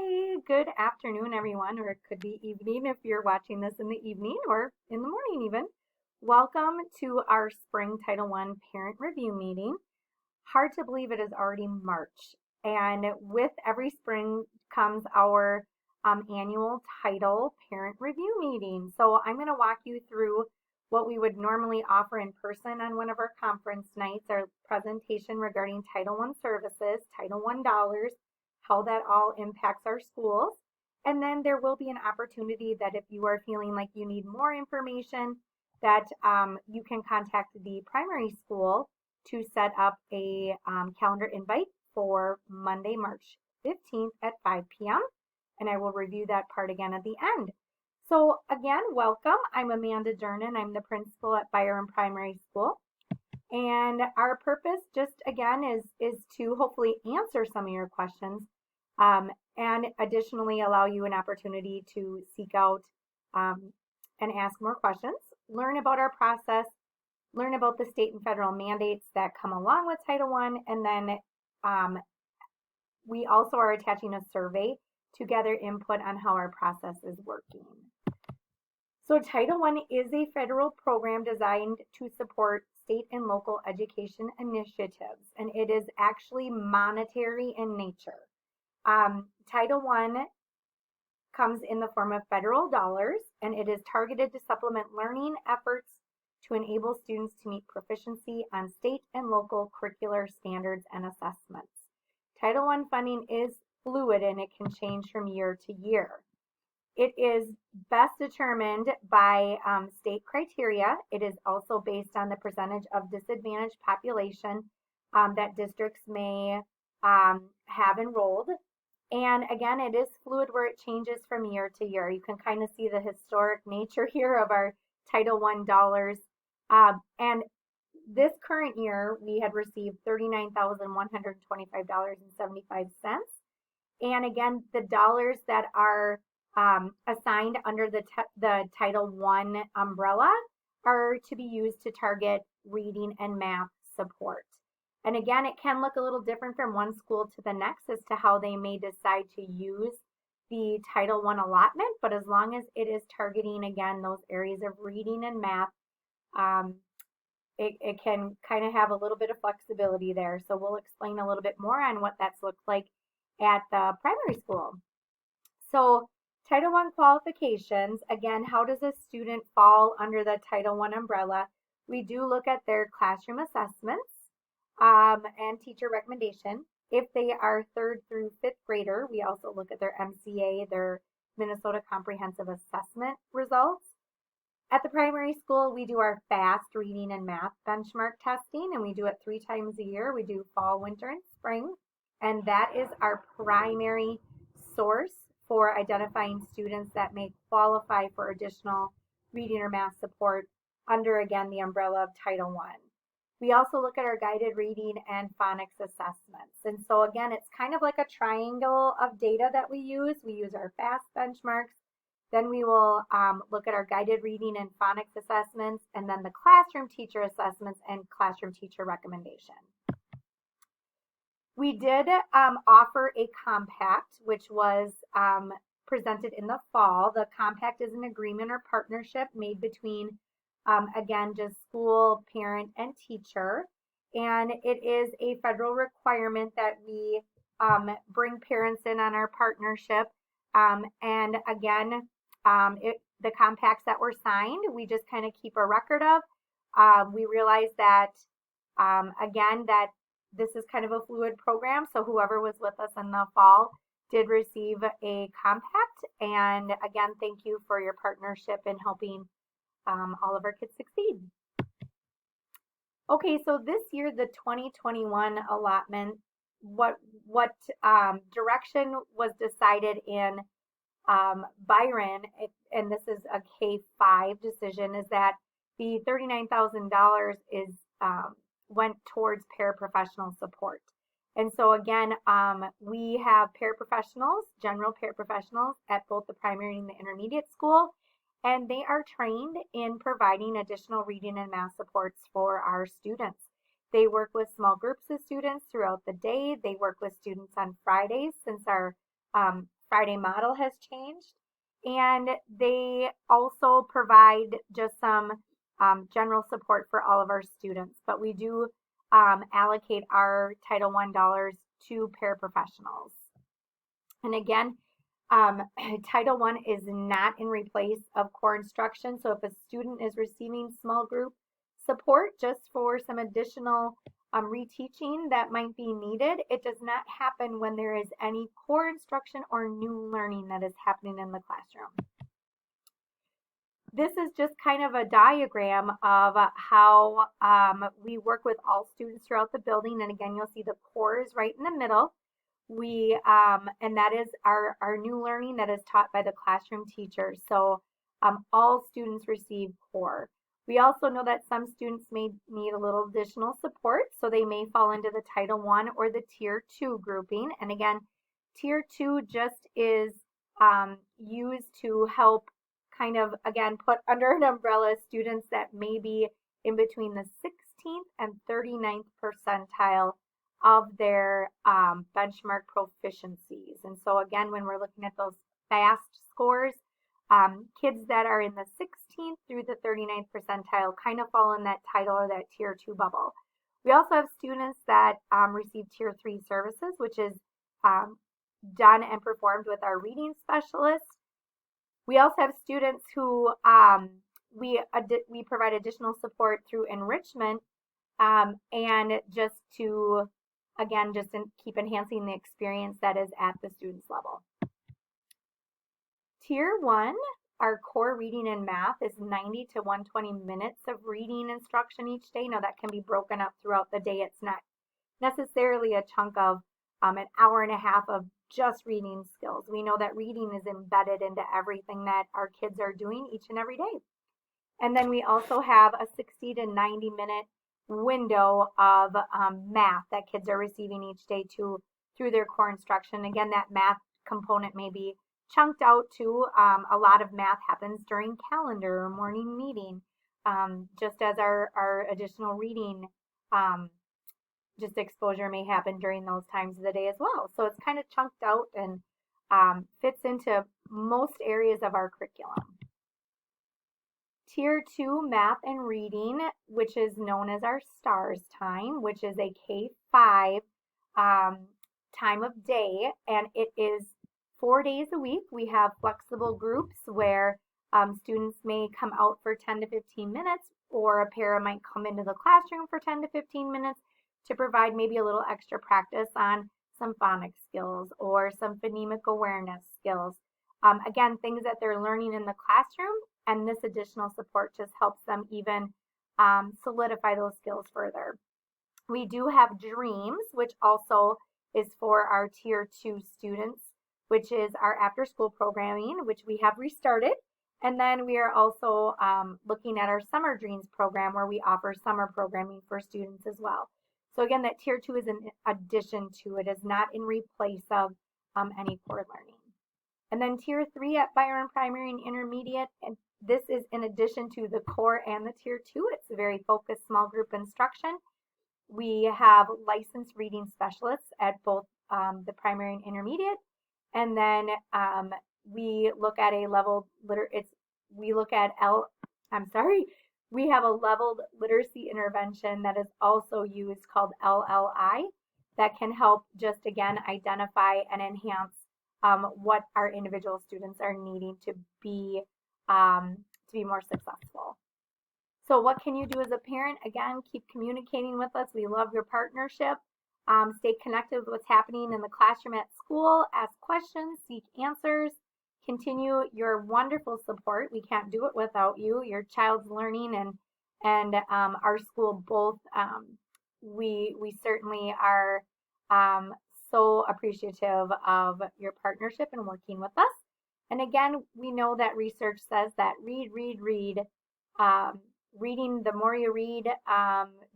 Hi, good afternoon, everyone, or it could be evening if you're watching this in the evening or in the morning even. Welcome to our spring Title I parent review meeting. Hard to believe it is already March, and with every spring comes our annual title parent review meeting. So I'm going to walk you through what we would normally offer in person on one of our conference nights, our presentation regarding Title I services, Title I dollars, how that all impacts our schools. And then there will be an opportunity that if you are feeling like you need more information, that you can contact the primary school to set up a calendar invite for Monday, March 15th at 5 p.m. And I will review that part again at the end. So again, welcome. I'm Amanda Durnan. I'm the principal at Byram Primary School. And our purpose just again is to hopefully answer some of your questions and additionally allow you an opportunity to seek out and ask more questions, learn about our process, learn about the state and federal mandates that come along with Title I, and then we also are attaching a survey to gather input on how our process is working. So Title I is a federal program designed to support state and local education initiatives, and it is actually monetary in nature. Title I comes in the form of federal dollars, and it is targeted to supplement learning efforts to enable students to meet proficiency on state and local curricular standards and assessments. Title I funding is fluid and it can change from year to year. It is best determined by state criteria. It is also based on the percentage of disadvantaged population that districts may have enrolled. And again, it is fluid where it changes from year to year. You can kind of see the historic nature here of our Title I dollars. And this current year, we had received $39,125.75. And again, the dollars that are assigned under the Title I umbrella are to be used to target reading and math support. And again, it can look a little different from one school to the next as to how they may decide to use the Title I allotment, but as long as it is targeting, again, those areas of reading and math, it can kind of have a little bit of flexibility there. So we'll explain a little bit more on what that's looked like at the primary school. So Title I qualifications, again, how does a student fall under the Title I umbrella? We do look at their classroom assessments and teacher recommendation. If they are 3rd through 5th grader, we also look at their MCA, their Minnesota Comprehensive Assessment results. At the primary school, we do our FAST reading and math benchmark testing, and we do it 3 times a year. We do fall, winter, and spring, and that is our primary source for identifying students that may qualify for additional reading or math support under, again, the umbrella of Title I. We also look at our guided reading and phonics assessments. And so again, it's kind of like a triangle of data that we use. We use our FAST benchmarks, then we will look at our guided reading and phonics assessments, and then the classroom teacher assessments and classroom teacher recommendation. We did offer a compact, which was presented in the fall. The compact is an agreement or partnership made between again, just school, parent, and teacher. And it is a federal requirement that we bring parents in on our partnership. And again, the compacts that were signed, we just kind of keep a record of. We realize that, again, that this is kind of a fluid program. So whoever was with us in the fall did receive a compact. And again, thank you for your partnership in helping all of our kids succeed. Okay, so this year, the 2021 allotment, what direction was decided in Byron, and this is a K-5 decision, is that the $39,000 is went towards paraprofessional support. And so again, we have paraprofessionals, general paraprofessionals at both the primary and the intermediate school, and they are trained in providing additional reading and math supports for our students. They work with small groups of students throughout the day. They work with students on Fridays since our Friday model has changed. And they also provide just some general support for all of our students. But we do allocate our Title I dollars to paraprofessionals. And again, Title I is not in replace of core instruction. So if a student is receiving small group support just for some additional reteaching that might be needed, it does not happen when there is any core instruction or new learning that is happening in the classroom. This is just kind of a diagram of how we work with all students throughout the building. And again, you'll see the core is right in the middle. And that is our new learning that is taught by the classroom teachers. So all students receive core. We also know that some students may need a little additional support, so they may fall into the Title I or the Tier 2 grouping. And again, Tier 2 just is used to help kind of, again, put under an umbrella students that may be in between the 16th and 39th percentile of their benchmark proficiencies. And so again, when we're looking at those FAST scores, kids that are in the 16th through the 39th percentile kind of fall in that title or that Tier 2 bubble. We also have students that receive Tier 3 services, which is done and performed with our reading specialist. We also have students who we provide additional support through enrichment and just to, again, just keep enhancing the experience that is at the student's level. Tier 1, our core reading and math is 90 to 120 minutes of reading instruction each day. Now that can be broken up throughout the day. It's not necessarily a chunk of an hour and a half of just reading skills. We know that reading is embedded into everything that our kids are doing each and every day. And then we also have a 60 to 90 minute window of math that kids are receiving each day through their core instruction. Again, that math component may be chunked out to a lot of math happens during calendar or morning meeting, just as our additional reading just exposure may happen during those times of the day as well. So it's kind of chunked out and fits into most areas of our curriculum. Tier 2 math and reading, which is known as our STARS time, which is a K-5 time of day, and it is 4 days a week. We have flexible groups where students may come out for 10 to 15 minutes, or a para might come into the classroom for 10 to 15 minutes to provide maybe a little extra practice on some phonics skills or some phonemic awareness skills. Again, things that they're learning in the classroom, and this additional support just helps them even solidify those skills further. We do have Dreams, which also is for our Tier 2 students, which is our after-school programming, which we have restarted. And then we are also looking at our Summer Dreams program, where we offer summer programming for students as well. So again, that Tier 2 is an addition to it, is not in replace of any core learning. And then Tier 3 at Byron Primary and Intermediate, and this is in addition to the core and the Tier 2. It's a very focused small group instruction. We have licensed reading specialists at both the primary and intermediate, and then we look at a leveled we have a leveled literacy intervention that is also used called LLI that can help just again identify and enhance what our individual students are needing to be more successful. So what can you do as a parent? Again, keep communicating with us. We love your partnership. Stay connected with what's happening in the classroom at school. Ask questions, seek answers. Continue your wonderful support. We can't do it without you. Your child's learning and our school both. We certainly are so appreciative of your partnership and working with us. And again, we know that research says that read. Reading, the more you read,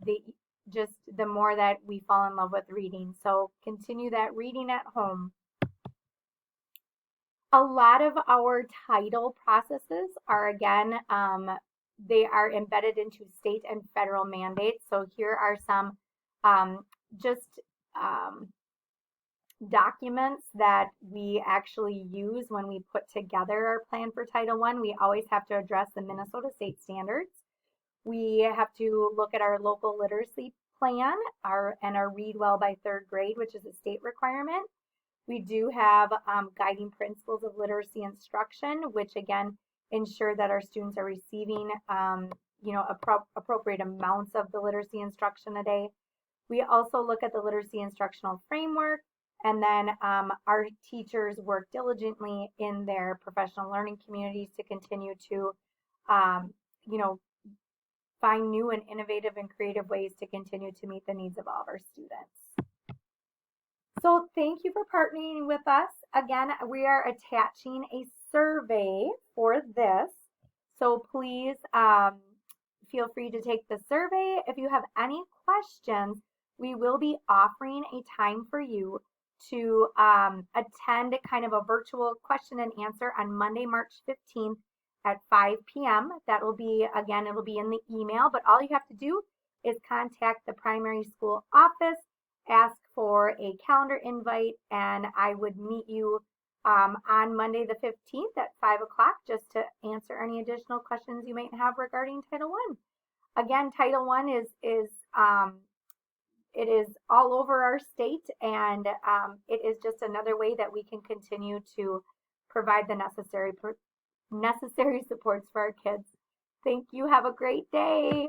the more that we fall in love with reading. So continue that reading at home. A lot of our title processes are, again, they are embedded into state and federal mandates. So here are some documents that we actually use when we put together our plan for Title I, we always have to address the Minnesota state standards. We have to look at our local literacy plan and our Read Well by third grade, which is a state requirement. We do have guiding principles of literacy instruction, which again ensure that our students are receiving appropriate amounts of the literacy instruction a day. We also look at the literacy instructional framework, and then our teachers work diligently in their professional learning communities to continue to um, you know find new and innovative and creative ways to continue to meet the needs of all of our students. So thank you for partnering with us. Again, we are attaching a survey for this. So please feel free to take the survey. If you have any questions, we will be offering a time for you to attend kind of a virtual question and answer on Monday, March 15th at 5 p.m. That will be, again, it will be in the email, but all you have to do is contact the primary school office, ask for a calendar invite, and I would meet you on Monday the 15th at 5 o'clock just to answer any additional questions you might have regarding Title I. Again, Title I is it is all over our state, and it is just another way that we can continue to provide the necessary supports for our kids. Thank you. Have a great day.